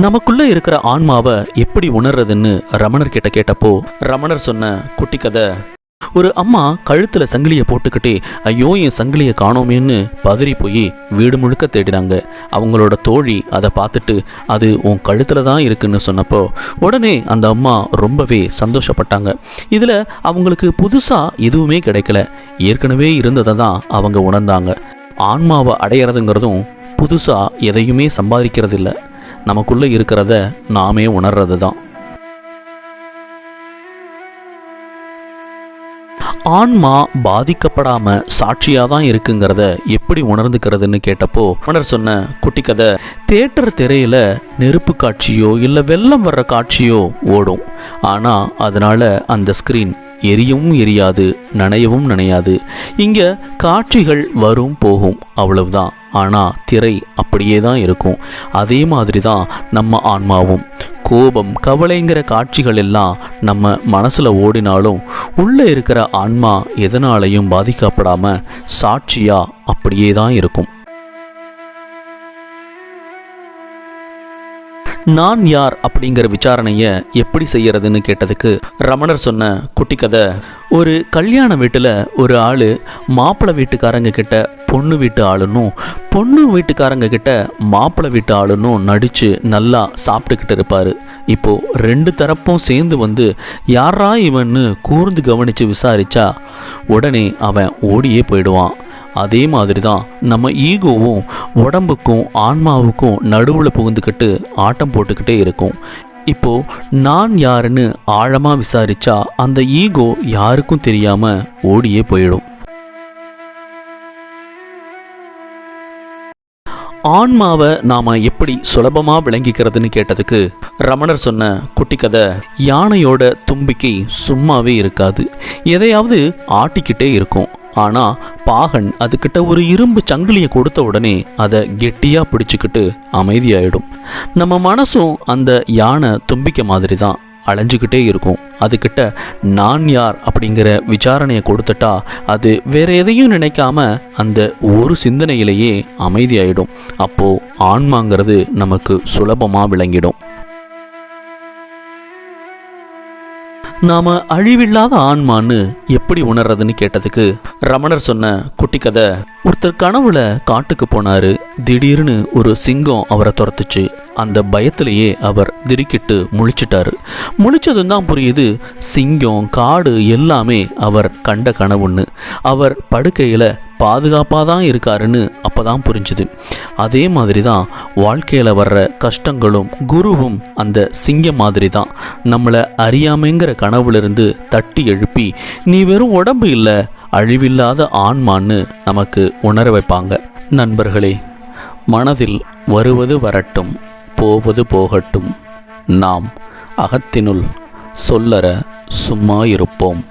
நமக்குள்ள இருக்கிற ஆன்மாவை எப்படி உணர்றதுன்னு ரமணர் கிட்ட கேட்டப்போ ரமணர் சொன்ன குட்டி கதை, ஒரு அம்மா கழுத்துல சங்கிலியை போட்டுக்கிட்டே ஐயோ என் சங்கிலியை காணோமேன்னு பதறி போய் வீடு முழுக்க தேடினாங்க. அவங்களோட தோழி அதை பார்த்துட்டு அது உன் கழுத்துல தான் இருக்குன்னு சொன்னப்போ உடனே அந்த அம்மா ரொம்பவே சந்தோஷப்பட்டாங்க. இதில் அவங்களுக்கு புதுசாக எதுவுமே கிடைக்கல, ஏற்கனவே இருந்ததை தான் அவங்க உணர்ந்தாங்க. ஆன்மாவை அடையிறதுங்கிறதும் புதுசாக எதையுமே சம்பாதிக்கிறது இல்லை, நமக்குள்ளே இருக்கிறத நாமே உணர்றது தான். ஆன்மா பாதிக்கப்படாம சாட்சியா தான் இருக்குங்கிறத எப்படி உணர்ந்துக்கிறதுன்னு கேட்டப்போ மன்னர் சொன்ன குட்டி கதை, தியேட்டர் திரையில நெருப்பு காட்சியோ இல்லை வெள்ளம் வர்ற காட்சியோ ஓடும். ஆனா அதனால அந்த ஸ்கிரீன் எரியவும் எரியாது, நனையவும் நனையாது. இங்க காட்சிகள் வரும் போகும், அவ்வளவுதான். ஆனா திரை அப்படியே தான் இருக்கும். அதே மாதிரி தான் நம்ம ஆன்மாவும். கோபம், கவலைங்கிற காட்சிகள் எல்லாம் நம்ம மனசுல ஓடினாலும் உள்ள இருக்கிற ஆன்மா எதனாலையும் பாதிக்கப்படாம சாட்சியா அப்படியே தான் இருக்கும். நான் யார் அப்படிங்கிற விசாரணையை எப்படி செய்யறதுன்னு கேட்டதுக்கு ரமணர் சொன்ன குட்டி கதை, ஒரு கல்யாண வீட்டில் ஒரு ஆள் மாப்பிள்ளை வீட்டுக்காரங்க கிட்ட பொண்ணு வீட்டு ஆளுன்னும் பொண்ணு வீட்டுக்காரங்க கிட்ட மாப்பிள்ளை வீட்டு ஆளுன்னும் நடித்து நல்லா சாப்பிட்டுக்கிட்டு இருப்பார். இப்போது ரெண்டு தரப்பும் சேர்ந்து வந்து யாரா இவன்னு கூர்ந்து கவனித்து விசாரித்தா உடனே அவன் ஓடியே போயிடுவான். அதே மாதிரி தான் நம்ம ஈகோவும் உடம்புக்கும் ஆன்மாவுக்கும் நடுவில் புகுந்துக்கிட்டு ஆட்டம் போட்டுக்கிட்டே இருக்கும். இப்போது நான் யாருன்னு ஆழமாக விசாரித்தா அந்த ஈகோ யாருக்கும் தெரியாமல் ஓடியே போயிடும். ஆன்மாவை நாம் எப்படி சுலபமாக விளங்கிக்கிறதுன்னு கேட்டதுக்கு ரமணர் சொன்ன குட்டி கதை, யானையோட தும்பிக்கை சும்மாவே இருக்காது, எதையாவது ஆட்டிக்கிட்டே இருக்கும். ஆனால் பாகன் அதுக்கிட்ட ஒரு இரும்பு சங்கிலியை கொடுத்த உடனே அதை கெட்டியாக பிடிச்சிக்கிட்டு அமைதியாயிடும். நம்ம மனசும் அந்த யானை தும்பிக்கை மாதிரி தான், அலைஞ்சிக்கிட்டே இருக்கும். அதுக்கிட்ட நான் யார் அப்படிங்கிற விசாரணையை கொடுத்துட்டா அது வேற எதையும் நினைக்காம அந்த ஒரு சிந்தனையிலேயே அமைதியாயிடும். அப்போது ஆன்மாங்கிறது நமக்கு சுலபமாக விளங்கிடும். நாம அழிவில்லாத ஆன்மான்னு எப்படி உணர்றதுன்னு கேட்டதுக்கு ரமணர் சொன்ன குட்டி கதை, ஒருத்தர் கனவுல காட்டுக்கு போனாரு. திடீர்னு ஒரு சிங்கம் அவரை துரத்துச்சு. அந்த பயத்திலேயே அவர் திடுக்கிட்டு முழிச்சிட்டாரு. முழிச்சதும் தான் புரியுது சிங்கம் காடு எல்லாமே அவர் கண்ட கனவுன்னு. அவர் படுக்கையில் பாதுகாப்பாக தான் இருக்காருன்னு அப்போ தான் புரிஞ்சுது. அதே மாதிரி தான் வாழ்க்கையில் வர்ற கஷ்டங்களும் குருவும் அந்த சிங்கம் மாதிரி தான் நம்மளை அறியாமைங்கிற கனவுலேருந்து தட்டி எழுப்பி நீ வெறும் உடம்பு இல்லை அழிவில்லாத ஆன்மான்னு நமக்கு உணர வைப்பாங்க. நண்பர்களே, மனதில் வருவது வரட்டும், போவது போகட்டும், நாம் அகத்தினுள் சொல்லற சும்மா இருப்போம்.